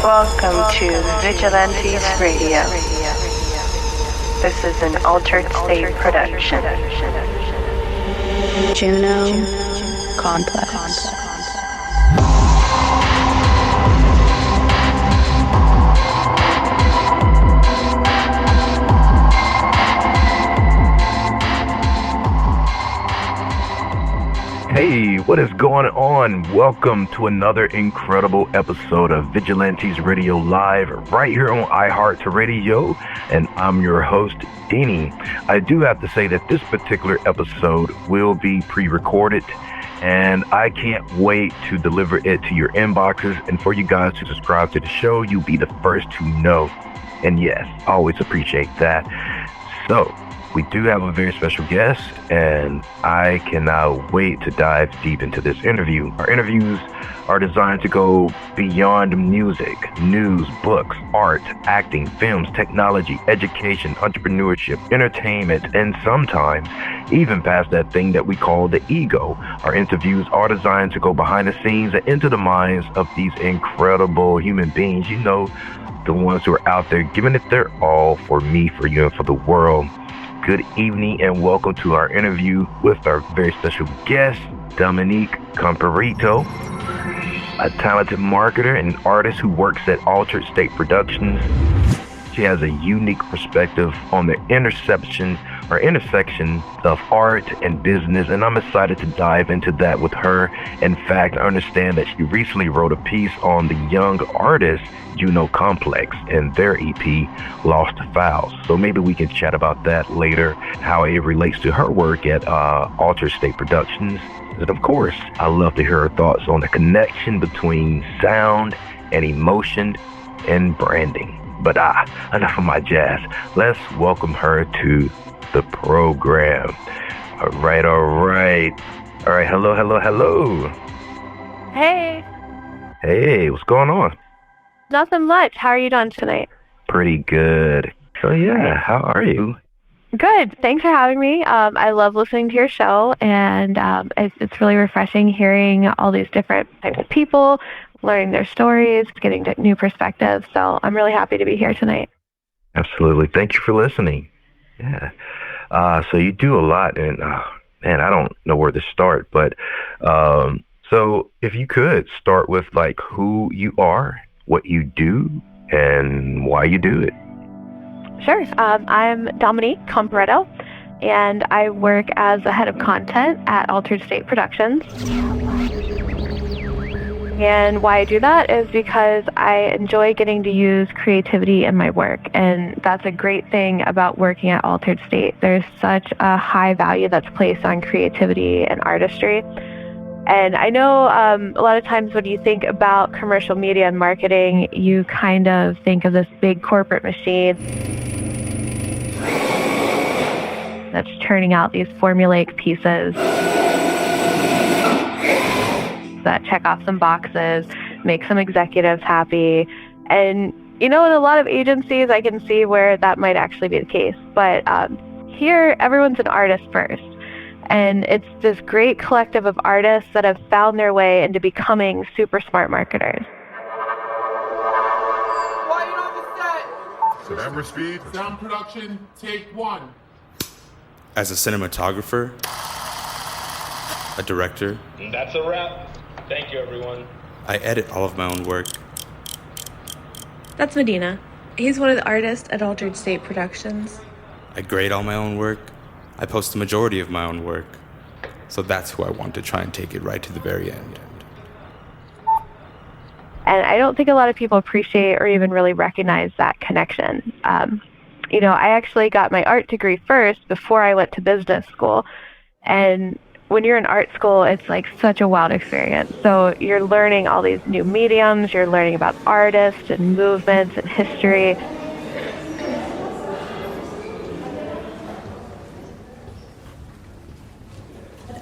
Welcome to Vigilantes Radio. This is an Altered State production. Juno Complex. Hey, what is going on? Welcome to another incredible episode of Vigilantes Radio Live right here on iHeartRadio, and I'm your host, Dini. I do have to say that this particular episode will be pre-recorded, and I can't wait to deliver it to your inboxes and for you guys to subscribe to the show. You'll be the first to know. And yes, I always appreciate that. So, we do have a very special guest, and I cannot wait to dive deep into this interview. Our interviews are designed to go beyond music, news, books, art, acting, films, technology, education, entrepreneurship, entertainment, and sometimes even past that thing that we call the ego. Our interviews are designed to go behind the scenes and into the minds of these incredible human beings. You know, the ones who are out there giving it their all for me, for you, and for the world. Good evening and welcome to our interview with our very special guest, Dominique Comparetto, a talented marketer and artist who works at Altered State Productions. She has a unique perspective on the intersection of art and business, and I'm excited to dive into that with her. In fact, I understand that she recently wrote a piece on the young artist Juno Complex and their EP, Lost Files. So maybe we can chat about that later, how it relates to her work at Altered State Productions. And of course, I love to hear her thoughts on the connection between sound and emotion and branding. But enough of my jazz. Let's welcome her to the program. All right. Hello. Hey, what's going on? Nothing much. How are you doing tonight? Pretty good. So yeah, how are you? Good. Thanks for having me. I love listening to your show, and it's really refreshing hearing all these different types of people, learning their stories, getting new perspectives. So I'm really happy to be here tonight. Absolutely. Thank you for listening. Yeah. So you do a lot, and man, I don't know where to start, but so if you could start with like who you are, what you do, and why you do it. Sure. I'm Domenique Comparetto, and I work as the head of content at Altered State Productions. And why I do that is because I enjoy getting to use creativity in my work, and that's a great thing about working at Altered State. There's such a high value that's placed on creativity and artistry. And I know a lot of times when you think about commercial media and marketing, you kind of think of this big corporate machine that's churning out these formulaic pieces that check off some boxes, make some executives happy. And, you know, in a lot of agencies, I can see where that might actually be the case. But here, everyone's an artist first. And it's this great collective of artists that have found their way into becoming super smart marketers. Quiet on the set! Camera speed. Sound production, take one. As a cinematographer, a director. And that's a wrap. Thank you, everyone. I edit all of my own work. That's Medina. He's one of the artists at Altered State Productions. I grade all my own work. I post the majority of my own work. So that's who I want to try and take it right to the very end. And I don't think a lot of people appreciate or even really recognize that connection. You know, I actually got my art degree first before I went to business school. And when you're in art school, it's like such a wild experience. So you're learning all these new mediums, you're learning about artists and movements and history.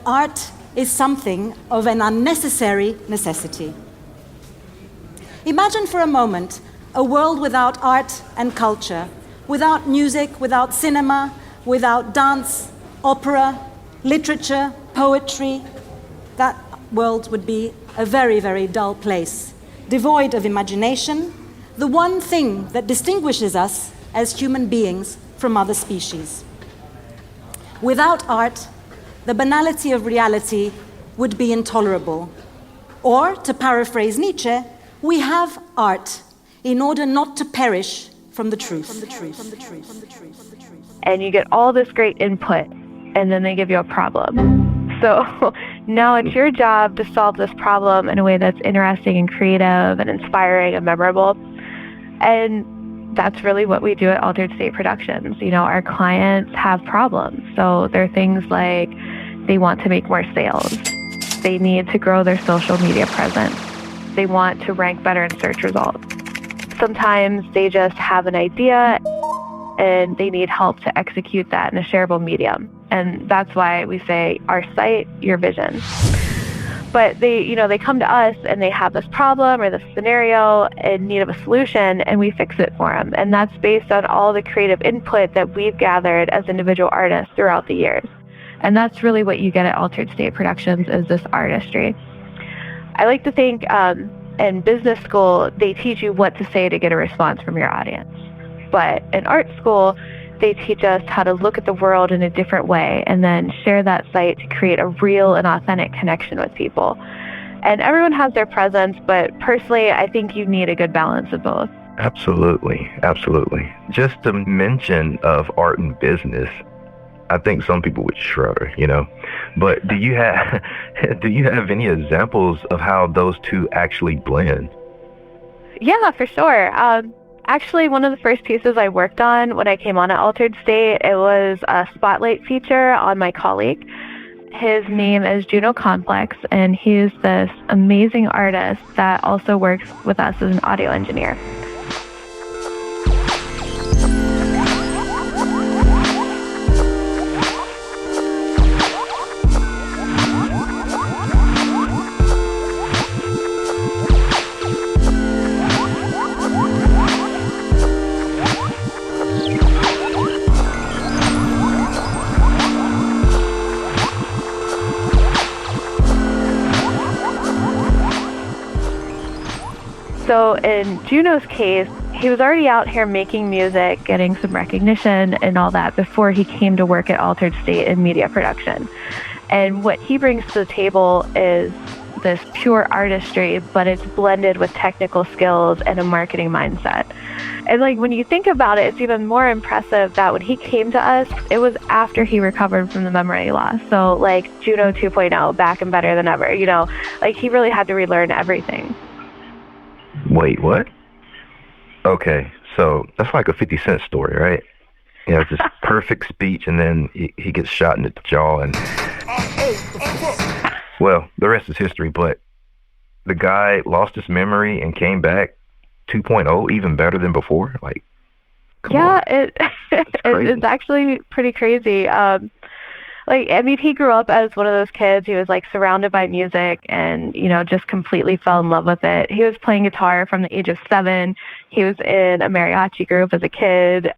Art is something of an unnecessary necessity. Imagine for a moment a world without art and culture, without music, without cinema, without dance, opera, literature, poetry. That world would be a very, very dull place, devoid of imagination, the one thing that distinguishes us as human beings from other species. Without art, the banality of reality would be intolerable. Or, to paraphrase Nietzsche, we have art in order not to perish from the truth. And you get all this great input, and then they give you a problem. So now it's your job to solve this problem in a way that's interesting and creative and inspiring and memorable. And that's really what we do at Altered State Productions. You know, our clients have problems. So there are things like they want to make more sales. They need to grow their social media presence. They want to rank better in search results. Sometimes they just have an idea and they need help to execute that in a shareable medium. And that's why we say our site, your vision. But they come to us and they have this problem or this scenario in need of a solution, and we fix it for them. And that's based on all the creative input that we've gathered as individual artists throughout the years. And that's really what you get at Altered State Productions, is this artistry. I like to think in business school, they teach you what to say to get a response from your audience. But in art school, they teach us how to look at the world in a different way and then share that site to create a real and authentic connection with people. And everyone has their presence, but personally, I think you need a good balance of both. Absolutely. Absolutely. Just a mention of art and business, I think some people would shudder, you know. But do you have any examples of how those two actually blend? Yeah, for sure. Actually, one of the first pieces I worked on when I came on at Altered State, it was a spotlight feature on my colleague. His name is Juno, and he's this amazing artist that also works with us as an audio engineer. So in Juno's case, he was already out here making music, getting some recognition and all that before he came to work at Altered State in media production. And what he brings to the table is this pure artistry, but it's blended with technical skills and a marketing mindset. And like when you think about it, it's even more impressive that when he came to us, it was after he recovered from the memory loss. So like Juno 2.0, back and better than ever, you know, like he really had to relearn everything. Wait, what? Okay, so that's like a 50 Cent story, right? You know, just perfect speech, and then he gets shot in the jaw, and well, the rest is history. But the guy lost his memory and came back 2.0, even better than before. Like, yeah, it's actually pretty crazy. He grew up as one of those kids who was like surrounded by music and, you know, just completely fell in love with it. He was playing guitar from the age of 7. He was in a mariachi group as a kid.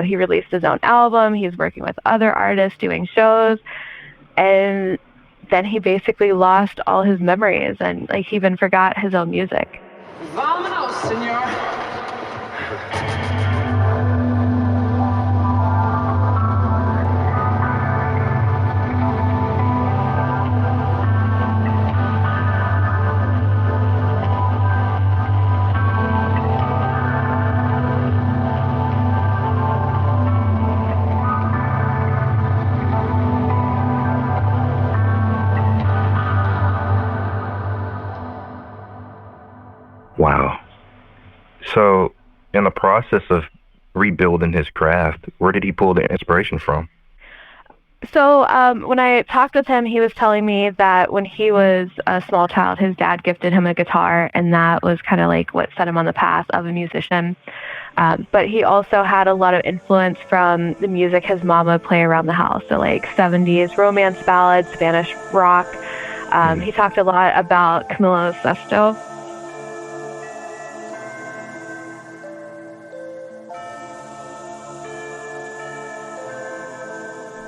He released his own album. He's working with other artists, doing shows. And then he basically lost all his memories and like he even forgot his own music. Vámonos, señor. wow. So, in the process of rebuilding his craft, where did he pull the inspiration from? So when I talked with him, he was telling me that when he was a small child, his dad gifted him a guitar, and that was kind of like what set him on the path of a musician. But he also had a lot of influence from the music his mom would play around the house, so like 70s romance ballads, Spanish rock. He talked a lot about Camilo Sesto.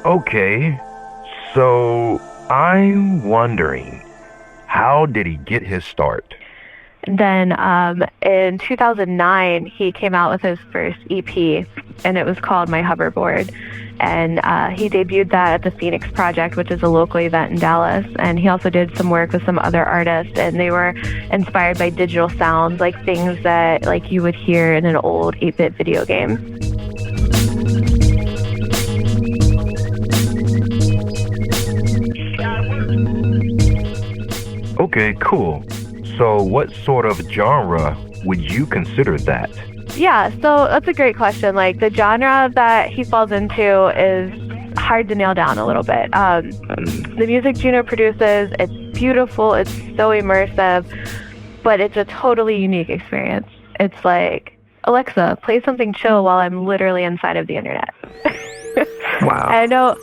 Okay, So I'm wondering, how did he get his start? Then in 2009, he came out with his first EP, and it was called My Hoverboard. And he debuted that at the Phoenix Project, which is a local event in Dallas. And he also did some work with some other artists, and they were inspired by digital sounds, like things that like you would hear in an old 8-bit video game. Okay, cool. So what sort of genre would you consider that? Yeah, so that's a great question. Like, the genre that he falls into is hard to nail down a little bit. The music Juno produces, it's beautiful, it's so immersive, but it's a totally unique experience. It's like, Alexa, play something chill while I'm literally inside of the internet. Wow. I know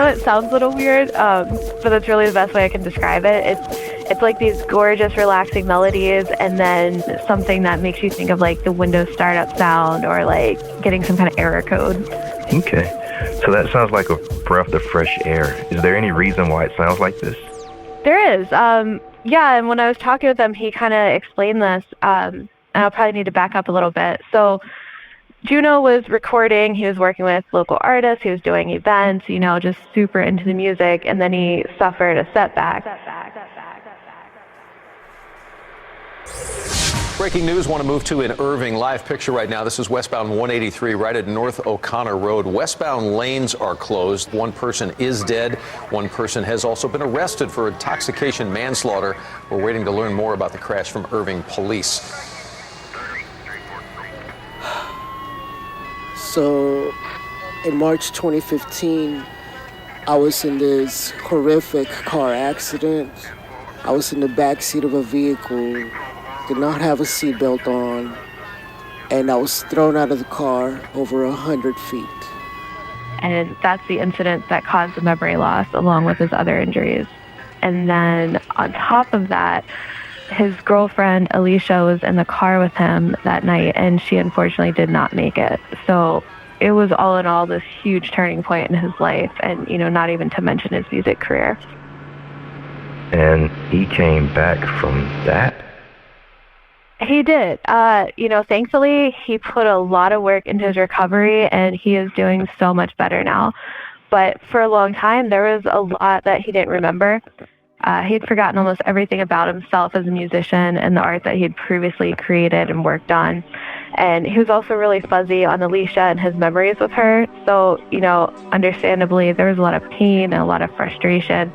it sounds a little weird, but that's really the best way I can describe it. It's like these gorgeous, relaxing melodies, and then something that makes you think of like the Windows startup sound, or like getting some kind of error code. Okay. So that sounds like a breath of fresh air. Is there any reason why it sounds like this? There is. Yeah, and when I was talking with him, he kind of explained this, and I'll probably need to back up a little bit. So Juno was recording, he was working with local artists, he was doing events, you know, just super into the music, and then he suffered a setback. Breaking news, want to move to an Irving. Live picture right now. This is westbound 183 right at North O'Connor Road. Westbound lanes are closed. One person is dead. One person has also been arrested for intoxication manslaughter. We're waiting to learn more about the crash from Irving police. So in March 2015, I was in this horrific car accident. I was in the back seat of a vehicle, did not have a seatbelt on, and I was thrown out of the car over 100 feet. And that's the incident that caused the memory loss, along with his other injuries. And then on top of that, his girlfriend, Alicia, was in the car with him that night, and she unfortunately did not make it. So it was all in all this huge turning point in his life, and, you know, not even to mention his music career. And he came back from that? He did. You know, thankfully, he put a lot of work into his recovery, and he is doing so much better now. But for a long time, there was a lot that he didn't remember. He'd forgotten almost everything about himself as a musician and the art that he'd previously created and worked on. And he was also really fuzzy on Alicia and his memories with her. So, you know, understandably, there was a lot of pain and a lot of frustration.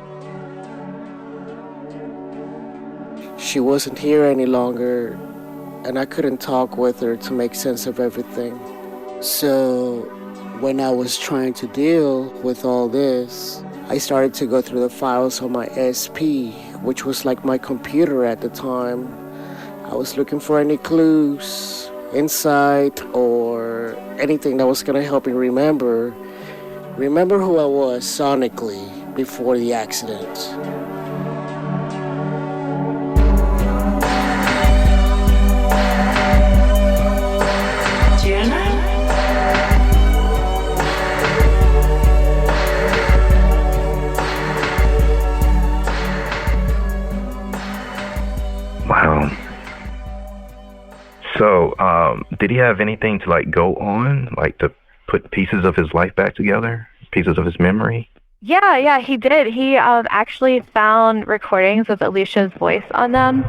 She wasn't here any longer, and I couldn't talk with her to make sense of everything. So when I was trying to deal with all this, I started to go through the files on my SP, which was like my computer at the time. I was looking for any clues, insight, or anything that was gonna help me remember who I was sonically before the accident. Wow. So, did he have anything to like go on, like to put pieces of his life back together, pieces of his memory? Yeah, he did. He actually found recordings with Alicia's voice on them.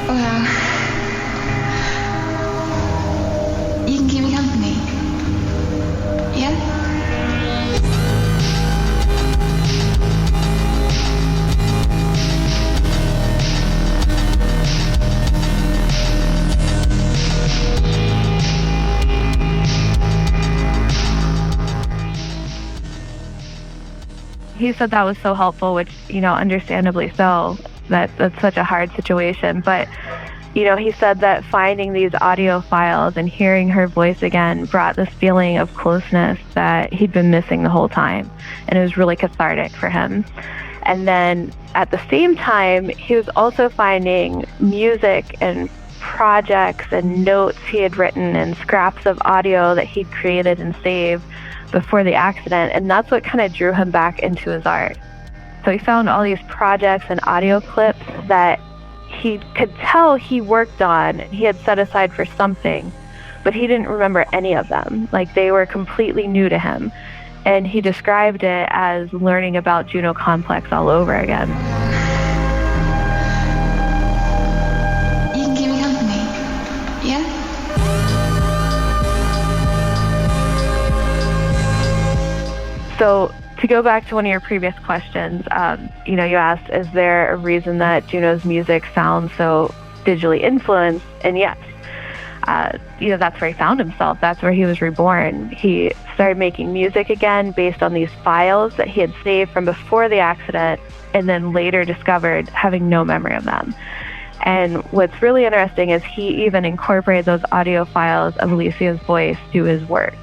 Well, you can keep me company. Yeah? He said that was so helpful, which, you know, understandably so. That's such a hard situation. But, you know, he said that finding these audio files and hearing her voice again brought this feeling of closeness that he'd been missing the whole time. And it was really cathartic for him. And then at the same time, he was also finding music and projects and notes he had written and scraps of audio that he'd created and saved before the accident. And that's what kind of drew him back into his art. So he found all these projects and audio clips that he could tell he worked on, he had set aside for something, but he didn't remember any of them. Like, they were completely new to him. And he described it as learning about Juno Complex all over again. You can keep me company, yeah? So to go back to one of your previous questions, you asked, is there a reason that Juno's music sounds so digitally influenced? And yes, that's where he found himself. That's where he was reborn. He started making music again based on these files that he had saved from before the accident and then later discovered having no memory of them. And what's really interesting is he even incorporated those audio files of Alicia's voice to his work.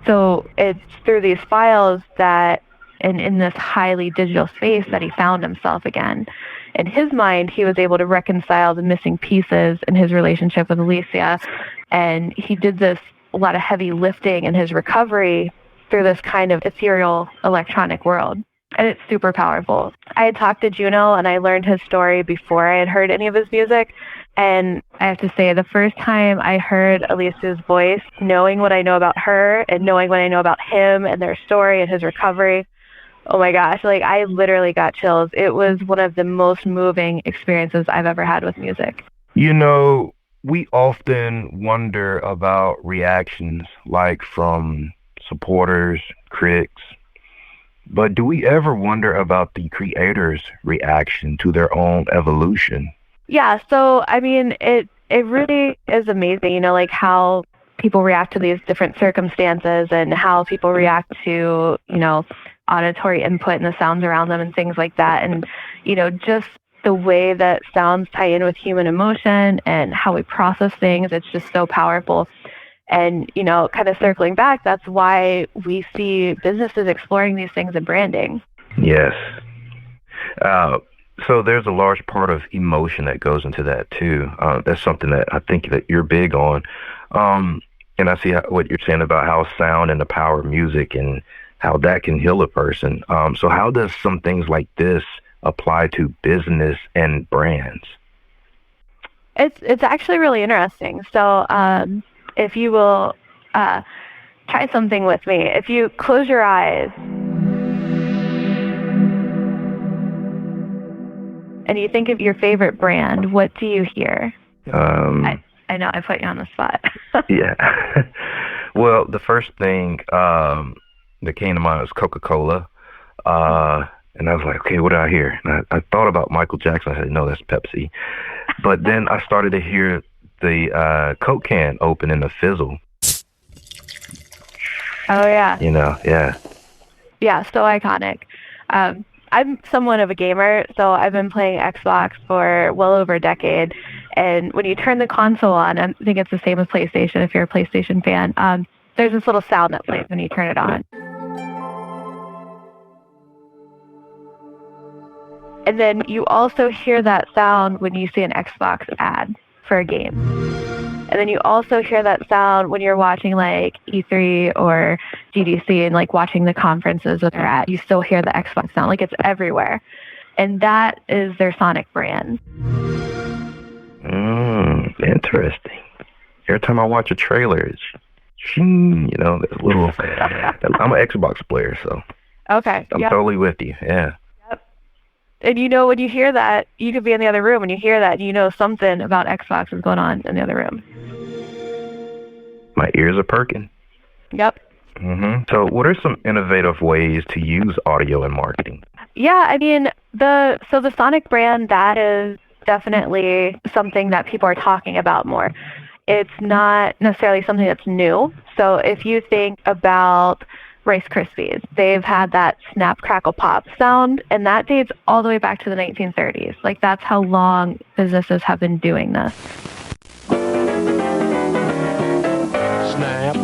So it's through these files that, and in this highly digital space, that he found himself again. In his mind, he was able to reconcile the missing pieces in his relationship with Alicia, and he did a lot of heavy lifting in his recovery through this kind of ethereal electronic world. And it's super powerful. I had talked to Juno, and I learned his story before I had heard any of his music. And I have to say, the first time I heard Alicia's voice, knowing what I know about her and knowing what I know about him and their story and his recovery, oh my gosh, I literally got chills. It was one of the most moving experiences I've ever had with music. We often wonder about reactions, from supporters, critics, but do we ever wonder about the creators' reaction to their own evolution? Yeah, so it really is amazing, how people react to these different circumstances and how people react to, auditory input and the sounds around them and things like that. And, just the way that sounds tie in with human emotion and how we process things, it's just so powerful. And, kind of circling back, that's why we see businesses exploring these things in branding. Yes. So there's a large part of emotion that goes into that too. That's something that I think that you're big on. And I see what you're saying about how sound and the power of music and how that can heal a person. So how does some things like this apply to business and brands? It's actually really interesting. So if you will try something with me, if you close your eyes and you think of your favorite brand, what do you hear? I know, I put you on the spot. Yeah. Well, the first thing that came to mind was Coca-Cola. And I was like, okay, what did I hear? And I thought about Michael Jackson. I said, no, that's Pepsi. But then I started to hear the Coke can open and the fizzle. Oh, yeah. Yeah. Yeah, so iconic. I'm somewhat of a gamer, so I've been playing Xbox for well over a decade. And when you turn the console on, I think it's the same as PlayStation if you're a PlayStation fan, there's this little sound that plays when you turn it on. And then you also hear that sound when you see an Xbox ad for a game. And then you also hear that sound when you're watching E3 or GDC and watching the conferences that they're at. You still hear the Xbox sound, it's everywhere. And that is their sonic brand. Interesting. Every time I watch a trailer, it's shing, there's a little. I'm an Xbox player, so. Okay. I'm totally with you. Yeah. Yep. And when you hear that, you could be in the other room and you hear that, and something about Xbox is going on in the other room. My ears are perking. Yep. So what are some innovative ways to use audio in marketing? Yeah, the sonic brand, that is definitely something that people are talking about more. It's not necessarily something that's new. So if you think about Rice Krispies. They've had that snap, crackle, pop sound, and that dates all the way back to the 1930s. Like, that's how long businesses have been doing this. Snap,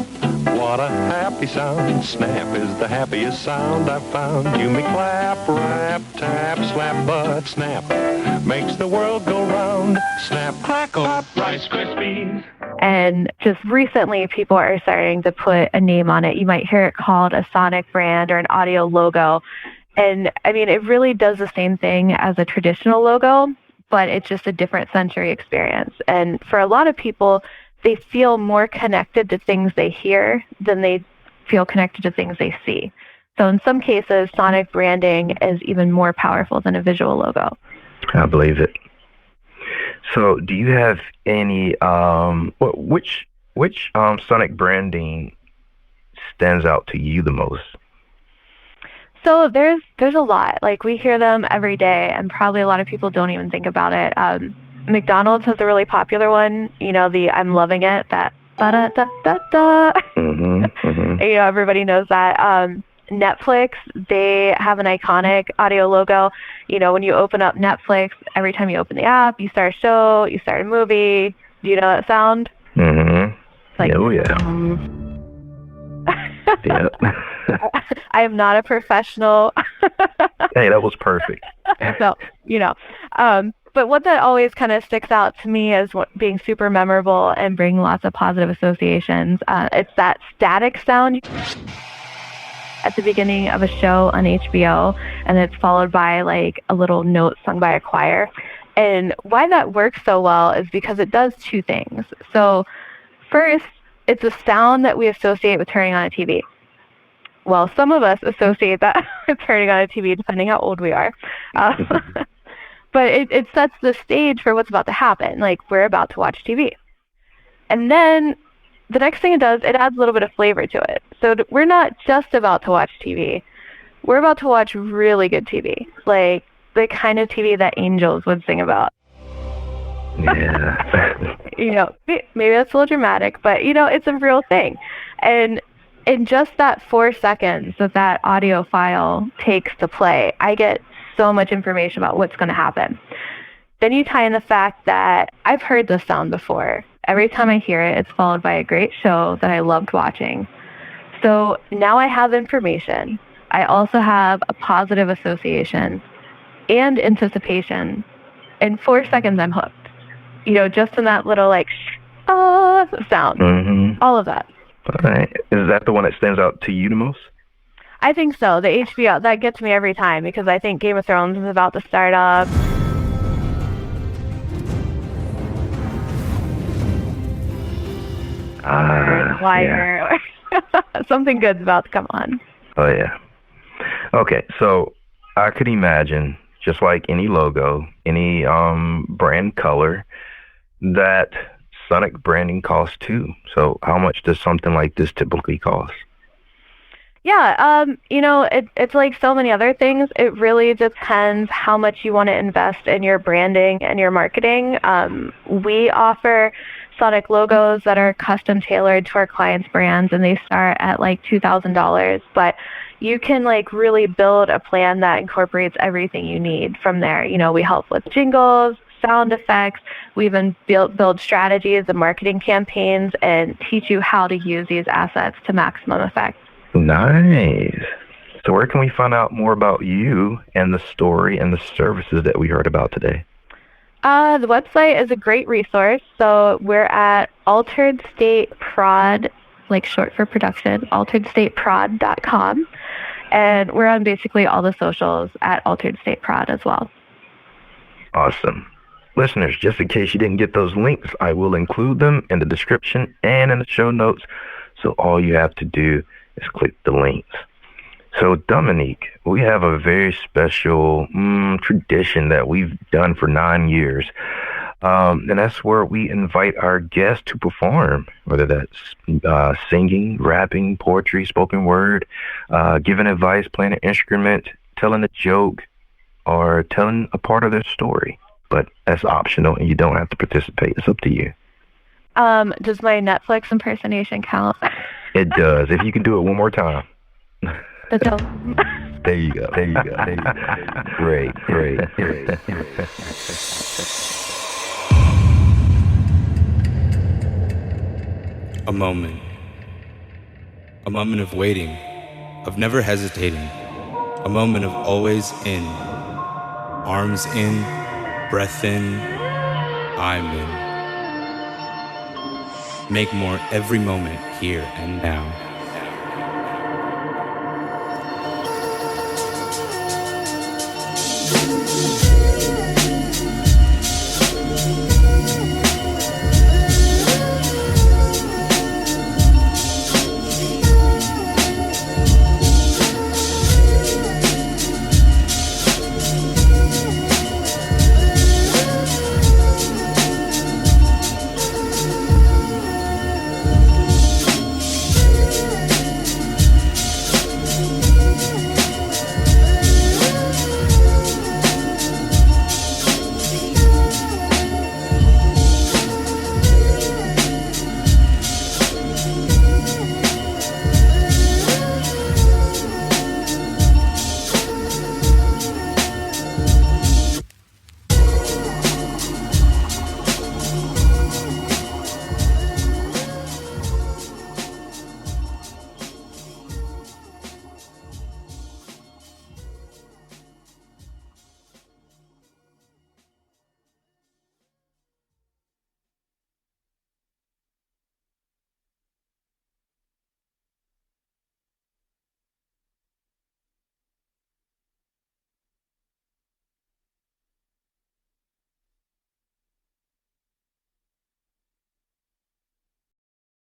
what a happy sound. Snap is the happiest sound I've found. You may clap, rap, tap, slap, but snap makes the world go round. Snap, crackle, pop, Rice Krispies. And just recently, people are starting to put a name on it. You might hear it called a sonic brand or an audio logo. And I mean, it really does the same thing as a traditional logo, but it's just a different sensory experience. And for a lot of people, they feel more connected to things they hear than they feel connected to things they see. So in some cases, sonic branding is even more powerful than a visual logo. I believe it. So do you have any, which sonic branding stands out to you the most? So there's a lot. Like, we hear them every day, and probably a lot of people don't even think about it. McDonald's has a really popular one, you know, the I'm loving it, that ba-da-da-da-da. You know, everybody knows that. Netflix, they have an iconic audio logo. You know, when you open up Netflix, every time you open the app, you start a show, you start a movie. Do you know that sound? Like, oh, yeah. Yep. I am not a professional. Hey, that was perfect. So, you know, but what that always kind of sticks out to me as being super memorable and bringing lots of positive associations. It's that static sound at the beginning of a show on HBO, and it's followed by like a little note sung by a choir. And why that works so well is because it does two things. So first, it's a sound that we associate with turning on a TV. Well, some of us associate that with turning on a TV, depending how old we are. But it sets the stage for what's about to happen. Like, we're about to watch TV. And then the next thing it does, it adds a little bit of flavor to it. So we're not just about to watch TV. We're about to watch really good TV, like the kind of TV that angels would sing about. Yeah. You know, maybe that's a little dramatic, but, you know, it's a real thing. And in just that 4 seconds that audio file takes to play, I get so much information about what's going to happen. Then you tie in the fact that I've heard this sound before. Every time I hear it, it's followed by a great show that I loved watching. So now I have information. I also have a positive association and anticipation. In 4 seconds, I'm hooked. You know, just in that little, like, sound. All of that. All right. Is that the one that stands out to you the most? I think so. The HBO, that gets me every time, because I think Game of Thrones is about to start up. Wire. Something good's about to come on. Oh, yeah. Okay, so I could imagine, just like any logo, any brand color, that sonic branding costs too. So how much does something like this typically cost? Yeah, you know, it's like so many other things. It really depends how much you want to invest in your branding and your marketing. We offer sonic logos that are custom tailored to our clients' brands, and they start at like $2,000. But you can like really build a plan that incorporates everything you need from there. You know, we help with jingles, sound effects. We even build strategies and marketing campaigns and teach you how to use these assets to maximum effect. Nice. So where can we find out more about you and the story and the services that we heard about today? The website is a great resource. So we're at Altered State Prod, like short for production, alteredstateprod.com. And we're on basically all the socials at Altered State Prod as well. Awesome. Listeners, just in case you didn't get those links, I will include them in the description and in the show notes. So all you have to do is click the links. So Dominique, we have a very special tradition that we've done for 9 years. And that's where we invite our guests to perform, whether that's singing, rapping, poetry, spoken word, giving advice, playing an instrument, telling a joke, or telling a part of their story. But that's optional and you don't have to participate. It's up to you. Does my Netflix impersonation count? It does. If you can do it one more time. That's all. There you go. Great. A moment of waiting, of never hesitating, a moment of always in, arms in, breath in, I'm in. Make more every moment here and now.